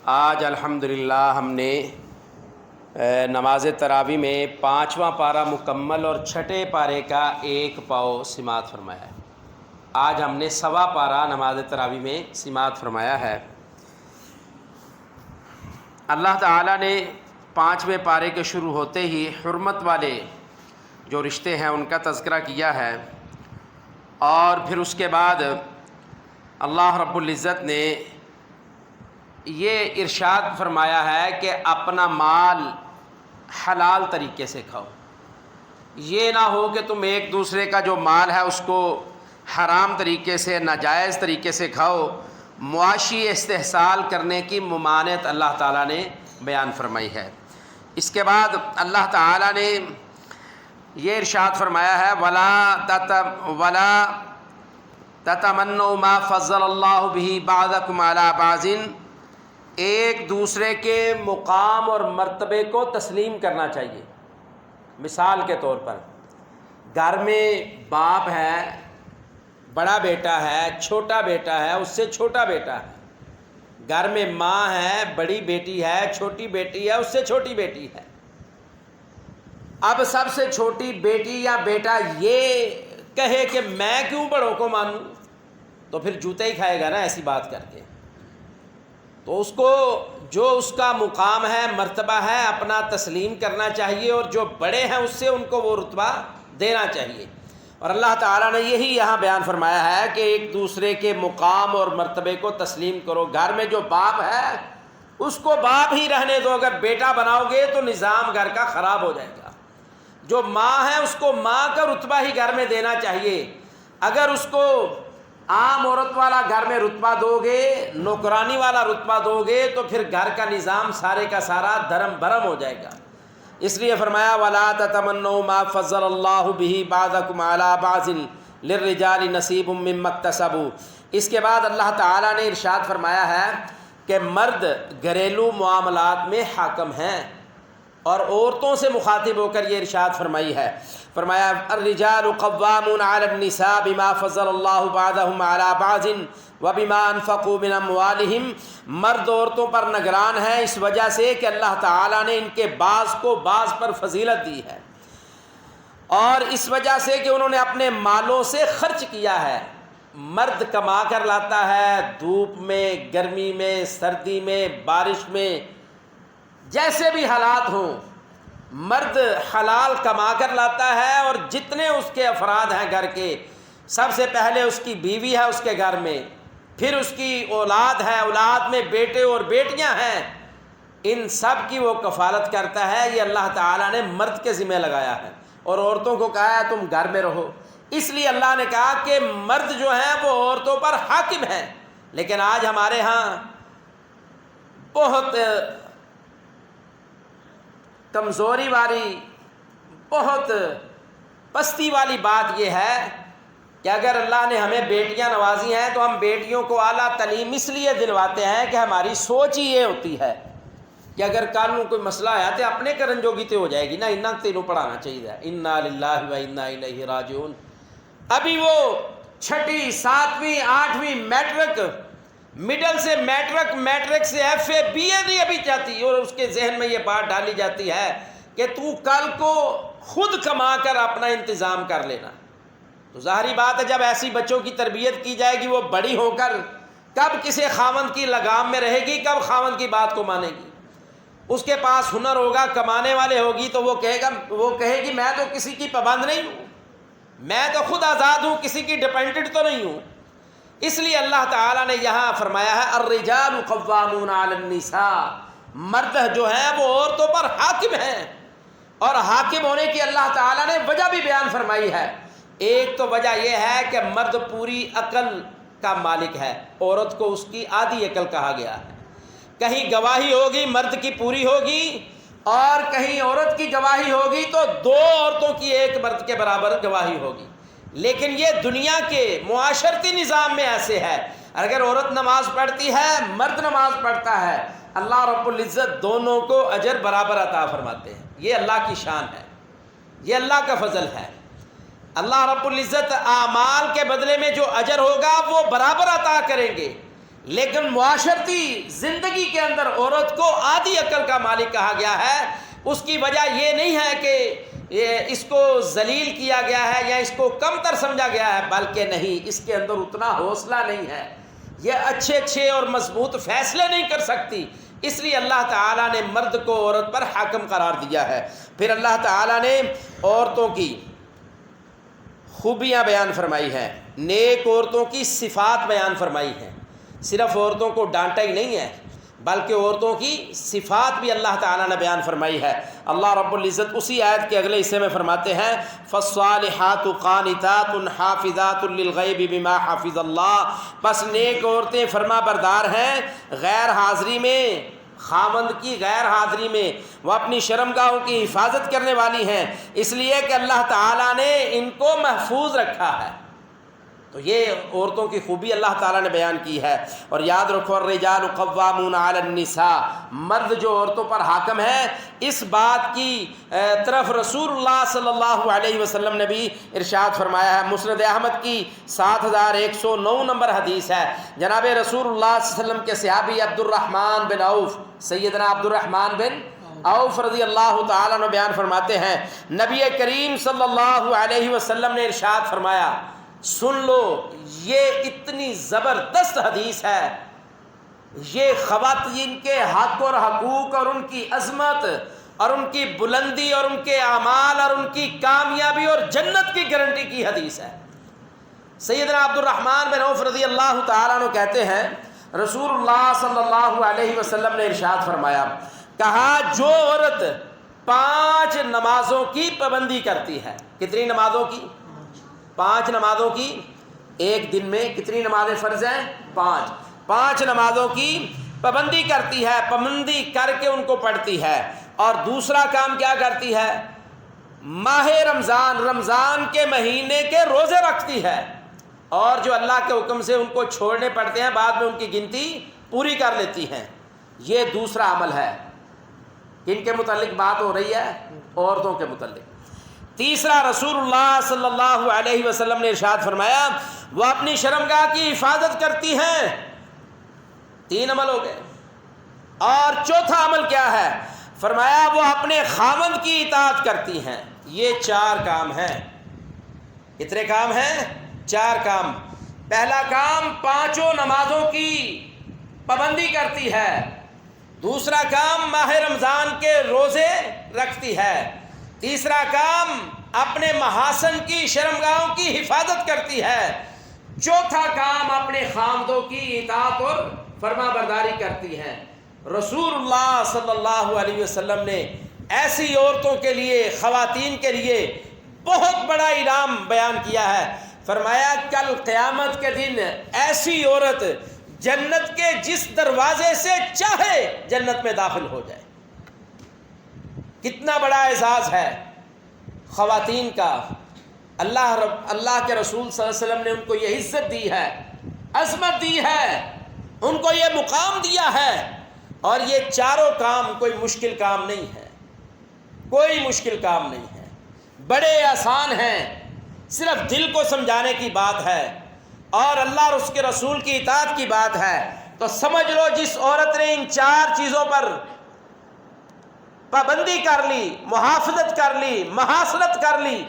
آج الحمدللہ ہم نے نماز تراویح میں 5واں پارہ مکمل اور چھٹے پارے کا ایک پاؤ سماعت فرمایا ہے۔ آج ہم نے سوا پارہ نماز تراویح میں سماعت فرمایا ہے۔ اللہ تعالیٰ نے 5ویں پارے کے شروع ہوتے ہی حرمت والے جو رشتے ہیں ان کا تذکرہ کیا ہے، اور پھر اس کے بعد اللہ رب العزت نے یہ ارشاد فرمایا ہے کہ اپنا مال حلال طریقے سے کھاؤ۔ یہ نہ ہو کہ تم ایک دوسرے کا جو مال ہے اس کو حرام طریقے سے، ناجائز طریقے سے کھاؤ۔ معاشی استحصال کرنے کی ممانعت اللہ تعالیٰ نے بیان فرمائی ہے۔ اس کے بعد اللہ تعالیٰ نے یہ ارشاد فرمایا ہے وَلَا تَتَمَنَّوْا مَا فَضَّلَ اللَّهُ بِهِ بَعْضَكُمْ عَلَىٰ بَعْضٍ، ایک دوسرے کے مقام اور مرتبے کو تسلیم کرنا چاہیے۔ مثال کے طور پر گھر میں باپ ہے، بڑا بیٹا ہے، چھوٹا بیٹا ہے، اس سے چھوٹا بیٹا ہے۔ گھر میں ماں ہے، بڑی بیٹی ہے، چھوٹی بیٹی ہے، اس سے چھوٹی بیٹی ہے۔ اب سب سے چھوٹی بیٹی یا بیٹا یہ کہے کہ میں کیوں بڑوں کو مانوں، تو پھر جوتے ہی کھائے گا نا ایسی بات کر کے۔ تو اس کو جو اس کا مقام ہے، مرتبہ ہے، اپنا تسلیم کرنا چاہیے، اور جو بڑے ہیں اس سے ان کو وہ رتبہ دینا چاہیے۔ اور اللہ تعالیٰ نے یہی یہاں بیان فرمایا ہے کہ ایک دوسرے کے مقام اور مرتبے کو تسلیم کرو۔ گھر میں جو باپ ہے اس کو باپ ہی رہنے دو، اگر بیٹا بناؤ گے تو نظام گھر کا خراب ہو جائے گا۔ جو ماں ہے اس کو ماں کا رتبہ ہی گھر میں دینا چاہیے۔ اگر اس کو عام عورت والا گھر میں رتبہ دو گے، نوکرانی والا رتبہ دو گے، تو پھر گھر کا نظام سارے کا سارا دھرم بھرم ہو جائے گا۔ اس لیے فرمایا وَلَا تَتَمَنَّوْا مَا فَضَّلَ اللَّهُ بِهِ بَعْضَكُمْ عَلَىٰ بَعْضٍ لِلرِّجَالِ نَصِيبٌ مِّمَّا اكْتَسَبُوا۔ اس کے بعد اللہ تعالیٰ نے ارشاد فرمایا ہے کہ مرد گھریلو معاملات میں حاکم ہیں، اور عورتوں سے مخاطب ہو کر یہ ارشاد فرمائی ہے۔ فرمایا الرجال قوامون علی النساء بما فضل اللہ بعضهم علی بعض وبما انفقوا من اموالهم۔ مرد عورتوں پر نگران ہے اس وجہ سے کہ اللہ تعالیٰ نے ان کے بعض کو بعض پر فضیلت دی ہے، اور اس وجہ سے کہ انہوں نے اپنے مالوں سے خرچ کیا ہے۔ مرد کما کر لاتا ہے، دھوپ میں، گرمی میں، سردی میں، بارش میں، جیسے بھی حالات ہوں، مرد حلال کما کر لاتا ہے، اور جتنے اس کے افراد ہیں گھر کے، سب سے پہلے اس کی بیوی ہے اس کے گھر میں، پھر اس کی اولاد ہے، اولاد میں بیٹے اور بیٹیاں ہیں، ان سب کی وہ کفالت کرتا ہے۔ یہ اللہ تعالیٰ نے مرد کے ذمہ لگایا ہے، اور عورتوں کو کہا ہے تم گھر میں رہو۔ اس لیے اللہ نے کہا کہ مرد جو ہیں وہ عورتوں پر حاکم ہیں۔ لیکن آج ہمارے ہاں بہت کمزوری والی، بہت پستی والی بات یہ ہے کہ اگر اللہ نے ہمیں بیٹیاں نوازی ہیں تو ہم بیٹیوں کو اعلیٰ تعلیم اس لیے دلواتے ہیں کہ ہماری سوچ ہی یہ ہوتی ہے کہ اگر کل کو کوئی مسئلہ آیا تو اپنے کرن جوگی تو ہو جائے گی نا، انہاں تینوں پڑھانا چاہیے۔ انا للہ و انا الیہ راجعون۔ ابھی وہ 6ٹھی 7ویں 8ویں میٹرک، مڈل سے میٹرک سے ایف اے بی اے نہیں ابھی جاتی، اور اس کے ذہن میں یہ بات ڈالی جاتی ہے کہ تو کل کو خود کما کر اپنا انتظام کر لینا۔ تو ظاہری بات ہے جب ایسی بچوں کی تربیت کی جائے گی، وہ بڑی ہو کر کب کسی خاوند کی لگام میں رہے گی، کب خاوند کی بات کو مانے گی۔ اس کے پاس ہنر ہوگا، کمانے والے ہوگی، تو وہ کہے گی میں تو کسی کی پابند نہیں ہوں، میں تو خود آزاد ہوں، کسی کی ڈپینڈنٹ تو نہیں ہوں۔ اس لیے اللہ تعالیٰ نے یہاں فرمایا ہے الرجال قوامون علی النساء، مرد جو ہیں وہ عورتوں پر حاکم ہیں، اور حاکم ہونے کی اللہ تعالیٰ نے وجہ بھی بیان فرمائی ہے۔ ایک تو وجہ یہ ہے کہ مرد پوری عقل کا مالک ہے، عورت کو اس کی آدھی عقل کہا گیا ہے۔ کہیں گواہی ہوگی مرد کی پوری ہوگی، اور کہیں عورت کی گواہی ہوگی تو 2 عورتوں کی ایک مرد کے برابر گواہی ہوگی۔ لیکن یہ دنیا کے معاشرتی نظام میں ایسے ہے، اگر عورت نماز پڑھتی ہے، مرد نماز پڑھتا ہے، اللہ رب العزت دونوں کو اجر برابر عطا فرماتے ہیں۔ یہ اللہ کی شان ہے، یہ اللہ کا فضل ہے۔ اللہ رب العزت اعمال کے بدلے میں جو اجر ہوگا وہ برابر عطا کریں گے۔ لیکن معاشرتی زندگی کے اندر عورت کو آدھی عقل کا مالک کہا گیا ہے۔ اس کی وجہ یہ نہیں ہے کہ اس کو ذلیل کیا گیا ہے یا اس کو کمتر سمجھا گیا ہے، بلکہ نہیں، اس کے اندر اتنا حوصلہ نہیں ہے، یہ اچھے اور مضبوط فیصلے نہیں کر سکتی، اس لیے اللہ تعالیٰ نے مرد کو عورت پر حاکم قرار دیا ہے۔ پھر اللہ تعالیٰ نے عورتوں کی خوبیاں بیان فرمائی ہیں، نیک عورتوں کی صفات بیان فرمائی ہیں، صرف عورتوں کو ڈانٹا ہی نہیں ہے بلکہ عورتوں کی صفات بھی اللہ تعالیٰ نے بیان فرمائی ہے۔ اللہ رب العزت اسی آیت کے اگلے حصے میں فرماتے ہیں فالصالحات قانتات حافظات للغیب بما حافظ اللہ، بس نیک عورتیں فرما بردار ہیں غیر حاضری میں، خامند کی غیر حاضری میں وہ اپنی شرمگاہوں کی حفاظت کرنے والی ہیں، اس لیے کہ اللہ تعالیٰ نے ان کو محفوظ رکھا ہے۔ تو یہ عورتوں کی خوبی اللہ تعالیٰ نے بیان کی ہے۔ اور یاد رکھو الرجال قوامون علی النساء، مرد جو عورتوں پر حاکم ہے، اس بات کی طرف رسول اللہ صلی اللہ علیہ وسلم نے بھی ارشاد فرمایا ہے۔ مسند احمد کی 7109 نمبر حدیث ہے، جناب رسول اللہ صلی اللہ علیہ وسلم کے صحابی عبد الرحمن بن عوف، سیدنا عبد الرحمن بن عوف رضی اللہ تعالیٰ عنہ بیان فرماتے ہیں نبی کریم صلی اللہ علیہ وسلم نے ارشاد فرمایا، سن لو یہ اتنی زبردست حدیث ہے، یہ خواتین کے حق اور حقوق اور ان کی عظمت اور ان کی بلندی اور ان کے اعمال اور ان کی کامیابی اور جنت کی گارنٹی کی حدیث ہے۔ سیدنا عبد الرحمن بن عوف رضی اللہ تعالیٰ عنہ کہتے ہیں رسول اللہ صلی اللہ علیہ وسلم نے ارشاد فرمایا، کہا جو عورت 5 نمازوں کی پابندی کرتی ہے، کتنی نمازوں کی؟ 5 نمازوں کی، ایک دن میں کتنی نمازیں فرض ہیں؟ 5 نمازوں کی پابندی کرتی ہے، پابندی کر کے ان کو پڑھتی ہے، اور دوسرا کام کیا کرتی ہے؟ ماہ رمضان کے مہینے کے روزے رکھتی ہے، اور جو اللہ کے حکم سے ان کو چھوڑنے پڑتے ہیں بعد میں ان کی گنتی پوری کر لیتی ہیں۔ یہ دوسرا عمل ہے۔ کن کے متعلق بات ہو رہی ہے؟ عورتوں کے متعلق۔ تیسرا، رسول اللہ صلی اللہ علیہ وسلم نے ارشاد فرمایا وہ اپنی شرمگاہ کی حفاظت کرتی ہیں۔ 3 عمل ہو گئے، اور چوتھا عمل کیا ہے؟ فرمایا وہ اپنے خاوند کی اطاعت کرتی ہیں۔ یہ 4 کام ہیں۔ کتنے کام ہیں؟ 4 کام۔ پہلا کام 5 نمازوں کی پابندی کرتی ہے، دوسرا کام ماہ رمضان کے روزے رکھتی ہے، تیسرا کام اپنے محاسن کی شرمگاہوں کی حفاظت کرتی ہے، چوتھا کام اپنے خامدوں کی اطاعت اور فرما برداری کرتی ہے۔ رسول اللہ صلی اللہ علیہ وسلم نے ایسی عورتوں کے لیے، خواتین کے لیے بہت بڑا انعام بیان کیا ہے۔ فرمایا کل قیامت کے دن ایسی عورت جنت کے جس دروازے سے چاہے جنت میں داخل ہو جائے۔ کتنا بڑا اعزاز ہے خواتین کا۔ اللہ کے رسول صلی اللہ علیہ وسلم نے ان کو یہ عزت دی ہے، عظمت دی ہے، ان کو یہ مقام دیا ہے، اور یہ 4 کام کوئی مشکل کام نہیں ہے، کوئی مشکل کام نہیں ہے، بڑے آسان ہیں، صرف دل کو سمجھانے کی بات ہے اور اللہ اور اس کے رسول کی اطاعت کی بات ہے۔ تو سمجھ لو جس عورت نے ان 4 چیزوں پر پابندی کر لی، محافظت کر لی، محاسنت کر لی،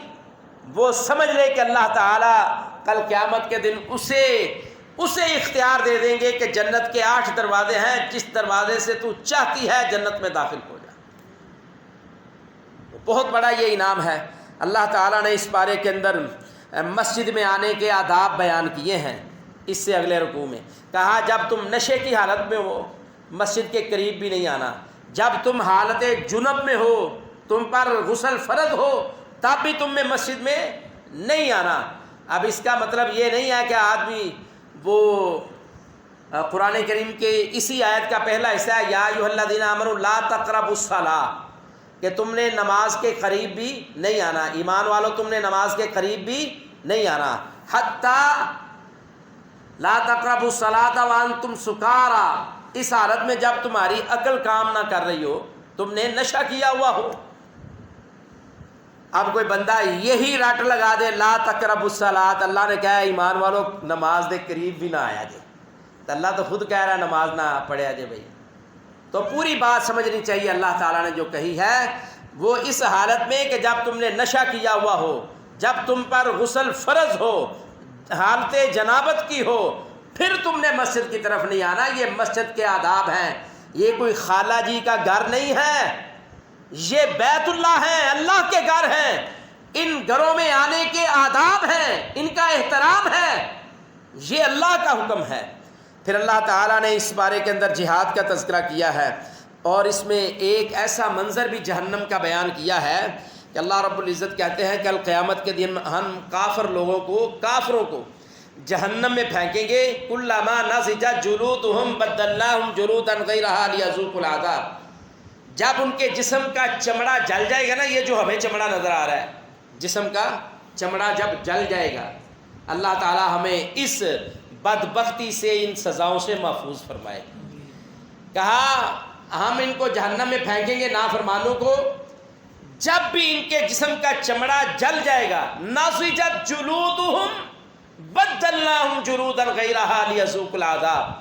وہ سمجھ لے کہ اللہ تعالیٰ کل قیامت کے دن اسے اختیار دے دیں گے کہ جنت کے 8 دروازے ہیں، جس دروازے سے تو چاہتی ہے جنت میں داخل ہو جا۔ بہت بڑا یہ انعام ہے۔ اللہ تعالیٰ نے اس پارے کے اندر مسجد میں آنے کے آداب بیان کیے ہیں۔ اس سے اگلے رکوع میں کہا جب تم نشے کی حالت میں ہو مسجد کے قریب بھی نہیں آنا، جب تم حالت جنب میں ہو، تم پر غسل فرض ہو، تب بھی تم میں مسجد میں نہیں آنا۔ اب اس کا مطلب یہ نہیں ہے کہ آدمی وہ قرآن کریم کے اسی آیت کا پہلا حصہ ہے یا ایھا الذین آمنوا لا تقربوا الصلاۃ، کہ تم نے نماز کے قریب بھی نہیں آنا، ایمان والو تم نے نماز کے قریب بھی نہیں آنا، حتیٰ لا تقربوا الصلاۃ وانتم سکارا، اس حالت میں جب تمہاری عقل کام نہ کر رہی ہو، تم نے نشہ کیا ہوا ہو۔ اب کوئی بندہ یہی رٹ لگا دے لا تقربوا الصلاۃ، اللہ نے کہا ایمان والو نماز دے قریب بھی نہ آیا جائے، تو اللہ تو خود کہہ رہا ہے نماز نہ پڑھے جے بھائی. تو پوری بات سمجھنی چاہیے. اللہ تعالیٰ نے جو کہی ہے وہ اس حالت میں کہ جب تم نے نشہ کیا ہوا ہو، جب تم پر غسل فرض ہو، حالت جنابت کی ہو، پھر تم نے مسجد کی طرف نہیں آنا. یہ مسجد کے آداب ہیں، یہ کوئی خالہ جی کا گھر نہیں ہے، یہ بیت اللہ ہے، اللہ کے گھر ہیں. ان گھروں میں آنے کے آداب ہیں، ان کا احترام ہے، یہ اللہ کا حکم ہے. پھر اللہ تعالیٰ نے اس بارے کے اندر جہاد کا تذکرہ کیا ہے، اور اس میں ایک ایسا منظر بھی جہنم کا بیان کیا ہے کہ اللہ رب العزت کہتے ہیں کل قیامت کے دن ہم کافروں کو جہنم میں پھینکیں گے. کلما نضجت جلودہم بدلناہم جلودا غیرہا لیذوقوا العذاب. جب ان کے جسم کا چمڑا جل جائے گا نا، یہ جو ہمیں چمڑا نظر آ رہا ہے، جسم کا چمڑا جب جل جائے گا، اللہ تعالی ہمیں اس بدبختی سے، ان سزاؤں سے محفوظ فرمائے. کہا ہم ان کو جہنم میں پھینکیں گے نافرمانوں کو، جب بھی ان کے جسم کا چمڑا جل جائے گا. نضجت جلودہم بدلناہم جلودا غیرہا لیذوقوا العذاب.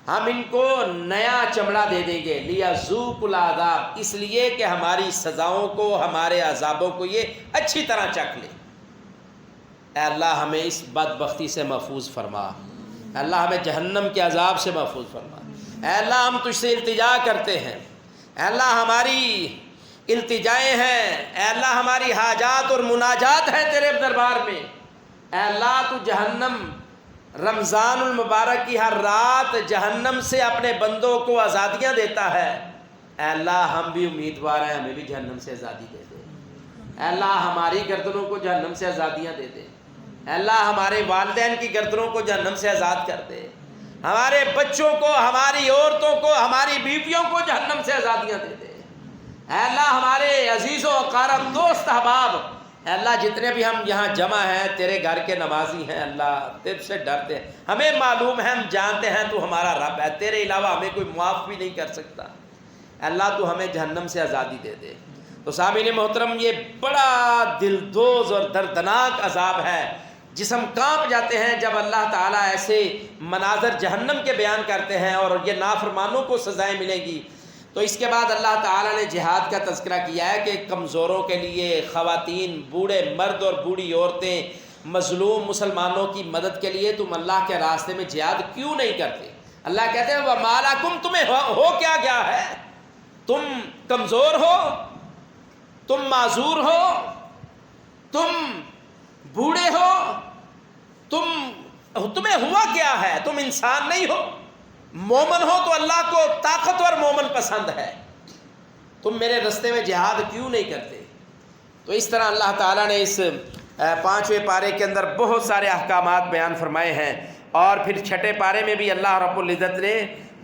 ہم ان کو نیا چمڑا دے دیں گے، لیذوقوا العذاب، اس لیے کہ ہماری سزاؤں کو، ہمارے عذابوں کو یہ اچھی طرح چکھ لے. اے اللہ ہمیں اس بدبختی سے محفوظ فرما. اے اللہ ہمیں جہنم کے عذاب سے محفوظ فرما. اے اللہ ہم تجھ سے التجا کرتے ہیں. اے اللہ ہماری التجائیں ہیں. اے اللہ ہماری حاجات اور مناجات ہیں تیرے دربار میں. اے اللہ تو جہنم، رمضان المبارک کی ہر رات جہنم سے اپنے بندوں کو آزادیاں دیتا ہے. اے اللہ ہم بھی امیدوار ہیں، ہمیں بھی جہنم سے آزادی دے دے. اے اللہ ہماری گردنوں کو جہنم سے آزادیاں دے دے. اے اللہ ہمارے والدین کی گردنوں کو جہنم سے آزاد کر دے. ہمارے بچوں کو، ہماری عورتوں کو، ہماری بیویوں کو جہنم سے آزادیاں دے دے. اے اللہ ہمارے عزیز و اقارب، دوست احباب، اے اللہ جتنے بھی ہم یہاں جمع ہیں تیرے گھر کے نمازی ہیں، اللہ تجھ سے ڈرتے ہیں. ہمیں معلوم ہے، ہم جانتے ہیں تو ہمارا رب ہے، تیرے علاوہ ہمیں کوئی معاف بھی نہیں کر سکتا. اے اللہ تو ہمیں جہنم سے آزادی دے دے. تو سامعین محترم، یہ بڑا دلدوز اور دردناک عذاب ہے. جسم کانپ جاتے ہیں جب اللہ تعالیٰ ایسے مناظر جہنم کے بیان کرتے ہیں، اور یہ نافرمانوں کو سزائیں ملیں گی. تو اس کے بعد اللہ تعالیٰ نے جہاد کا تذکرہ کیا ہے کہ کمزوروں کے لیے، خواتین، بوڑھے مرد اور بوڑھی عورتیں، مظلوم مسلمانوں کی مدد کے لیے تم اللہ کے راستے میں جہاد کیوں نہیں کرتے. اللہ کہتے ہیں وَمَا لَكُمْ، تمہیں ہو کیا گیا ہے؟ تم کمزور ہو، تم معذور ہو، تم بوڑھے ہو، تمہیں ہوا کیا ہے؟ تم انسان نہیں ہو؟ مومن ہو تو اللہ کو طاقتور مومن پسند ہے. تم میرے رستے میں جہاد کیوں نہیں کرتے؟ تو اس طرح اللہ تعالیٰ نے اس 5ویں پارے کے اندر بہت سارے احکامات بیان فرمائے ہیں. اور پھر 6 پارے میں بھی اللہ رب العزت نے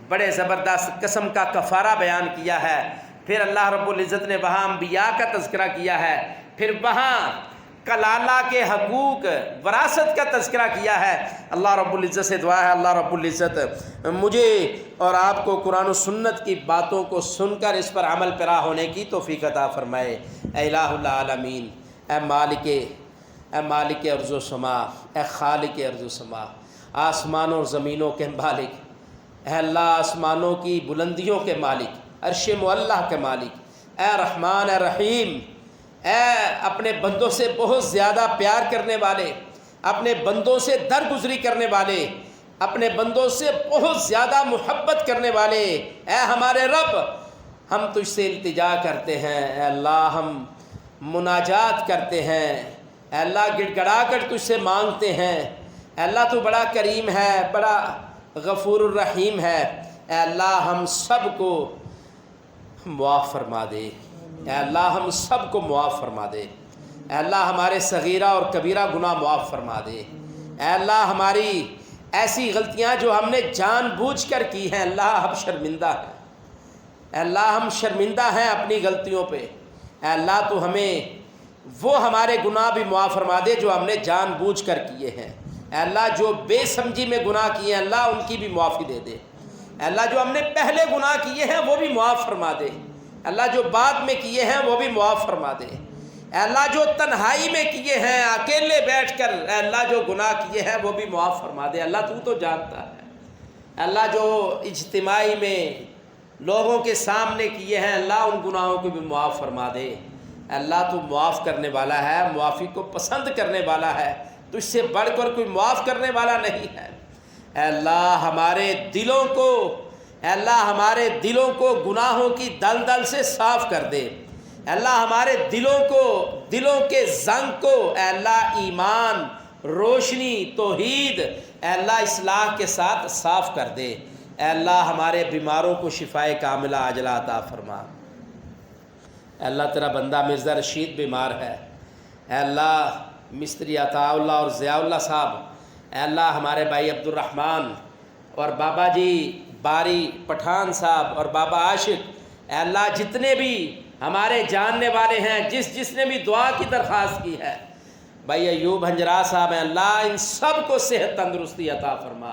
بڑے زبردست قسم کا کفارہ بیان کیا ہے. پھر اللہ رب العزت نے وہاں انبیاء کا تذکرہ کیا ہے. پھر وہاں کلالہ کے حقوق، وراثت کا تذکرہ کیا ہے. اللہ رب العزت سے دعا ہے اللہ رب العزت مجھے اور آپ کو قرآن و سنت کی باتوں کو سن کر اس پر عمل پیرا ہونے کی توفیق عطا فرمائے. اے الہ العالمین، اے مالک ارض و سما، اے خالق ارض و سما، آسمانوں اور زمینوں کے مالک، اے اللہ آسمانوں کی بلندیوں کے مالک، عرش معلّہ کے مالک، اے رحمان اے رحیم، اے اپنے بندوں سے بہت زیادہ پیار کرنے والے، اپنے بندوں سے درگزری کرنے والے، اپنے بندوں سے بہت زیادہ محبت کرنے والے، اے ہمارے رب، ہم تجھ سے التجا کرتے ہیں. اے اللہ ہم مناجات کرتے ہیں. اے اللہ گڑ گڑا کر تجھ سے مانگتے ہیں. اے اللہ تو بڑا کریم ہے، بڑا غفور الرحیم ہے. اے اللہ ہم سب کو معاف فرما دے. اے اللہ ہم سب کو معاف فرما دے. اے اللہ ہمارے صغیرہ اور کبیرہ گناہ معاف فرما دے. اے اللہ ہماری ایسی غلطیاں جو ہم نے جان بوجھ کر کی ہیں، اللہ ہم شرمندہ ہیں. اے اللہ ہم شرمندہ ہیں اپنی غلطیوں پہ. اے اللہ تو ہمیں وہ ہمارے گناہ بھی معاف فرما دے جو ہم نے جان بوجھ کر کیے ہیں. اے اللہ جو بے سمجھی میں گناہ کیے ہیں، اللہ ان کی بھی معافی دے دے. اے اللہ جو ہم نے پہلے گناہ کیے ہیں وہ بھی معاف فرما دے. اللہ جو بعد میں کیے ہیں وہ بھی معاف فرما دے. اے اللہ جو تنہائی میں کیے ہیں، اکیلے بیٹھ کر، اے اللہ جو گناہ کیے ہیں وہ بھی معاف فرما دے. اللہ تو جانتا ہے. اللہ جو اجتماعی میں لوگوں کے سامنے کیے ہیں اللہ ان گناہوں کو بھی معاف فرما دے۔ اللہ تو معاف کرنے والا ہے، معافی کو پسند کرنے والا ہے، تو اس سے بڑھ کر کوئی معاف کرنے والا نہیں ہے۔ اے اللہ ہمارے دلوں کو، اے اللہ ہمارے دلوں کو گناہوں کی دلدل سے صاف کر دے۔ اے اللہ ہمارے دلوں کو، دلوں کے زنگ کو اے اللہ ایمان، روشنی، توحید، اے اللہ اصلاح کے ساتھ صاف کر دے۔ اے اللہ ہمارے بیماروں کو شفائے کاملہ عاجلہ عطا فرما۔ اے اللہ تیرا بندہ مرزا رشید بیمار ہے، اے اللہ مستری عطا اللہ اور ضیاء اللہ صاحب، اے اللہ ہمارے بھائی عبد الرحمن اور بابا جی باری پٹھان صاحب اور بابا عاشق، اے اللہ جتنے بھی ہمارے جاننے والے ہیں، جس نے بھی دعا کی درخواست کی ہے، بھائی ایوب ہنجرا صاحب ہیں، اللہ ان سب کو صحت تندرستی عطا فرما۔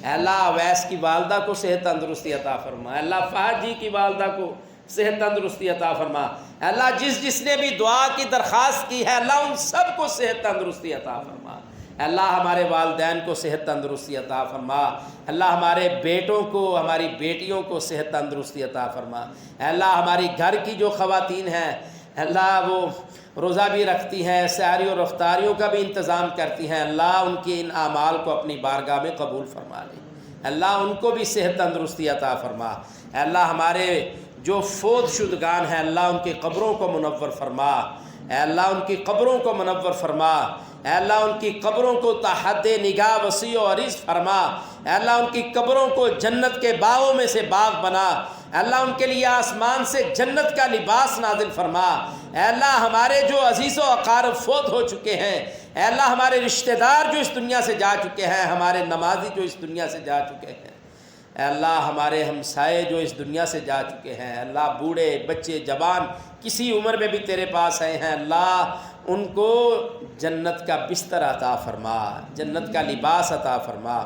اے اللہ اویس کی والدہ کو صحت تندرستی عطا فرما۔ اے اللہ فہد جی کی والدہ کو صحت تندرستی عطا فرما۔ اے اللہ جس نے بھی دعا کی درخواست کی ہے اللہ ان سب کو صحت تندرستی عطا فرما۔ اے اللہ ہمارے والدین کو صحت تندرستی عطا فرما۔ اللہ ہمارے بیٹوں کو، ہماری بیٹیوں کو صحت تندرستی عطا فرما۔ اے اللہ ہماری گھر کی جو خواتین ہیں اللہ وہ روزہ بھی رکھتی ہیں، سحری اور افطاریوں کا بھی انتظام کرتی ہیں، اللہ ان کے ان اعمال کو اپنی بارگاہ میں قبول فرما لے۔ اللہ ان کو بھی صحت تندرستی عطا فرما۔ اے اللہ ہمارے جو فوت شدگان ہیں اللہ ان کی قبروں کو منور فرما۔ اے اللہ ان کی قبروں کو منور فرما۔ اے اللہ ان کی قبروں کو تا حد نگاہ وسیع و عریض فرما۔ اے اللہ ان کی قبروں کو جنت کے باغوں میں سے باغ بنا۔ اے اللہ ان کے لیے آسمان سے جنت کا لباس نازل فرما۔ اے اللہ ہمارے جو عزیز و اقارب فوت ہو چکے ہیں، اے اللہ ہمارے رشتہ دار جو اس دنیا سے جا چکے ہیں، ہمارے نمازی جو اس دنیا سے جا چکے ہیں، اے اللہ ہمارے ہمسائے جو اس دنیا سے جا چکے ہیں، اللہ بوڑھے بچے جوان کسی عمر میں بھی تیرے پاس آئے ہیں، اللہ ان کو جنت کا بستر عطا فرما، جنت کا لباس عطا فرما۔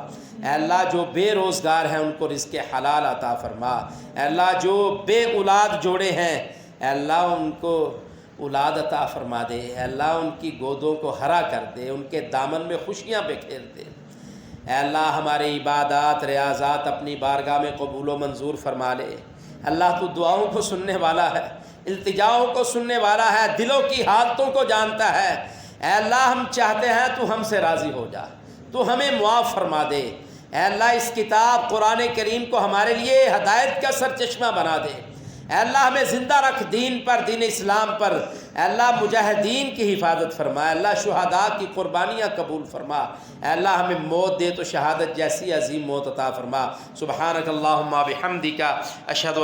اے اللہ جو بے روزگار ہیں ان کو رزق حلال عطا فرما۔ اے اللہ جو بے اولاد جوڑے ہیں اے اللہ ان کو اولاد عطا فرما دے۔ اے اللہ ان کی گودوں کو ہرا کر دے، ان کے دامن میں خوشیاں بکھیر دے۔ اے اللہ ہمارے عبادات ریاضات اپنی بارگاہ میں قبول و منظور فرما لے۔ اللہ تو دعاؤں کو سننے والا ہے، التجاؤں کو سننے والا ہے، دلوں کی حالتوں کو جانتا ہے۔ اے اللہ ہم چاہتے ہیں تو ہم سے راضی ہو جا، تو ہمیں معاف فرما دے۔ اے اللہ اس کتاب قرآن کریم کو ہمارے لیے ہدایت کا سرچشمہ بنا دے۔ اے اللہ ہمیں زندہ رکھ دین پر، دین اسلام پر۔ اے اللہ مجاہدین کی حفاظت فرما۔ اے اللہ شہداء کی قربانیاں قبول فرما۔ اے اللہ ہمیں موت دے تو شہادت جیسی عظیم موت عطا فرما۔ سبحانک اللہم بحمدک اشہد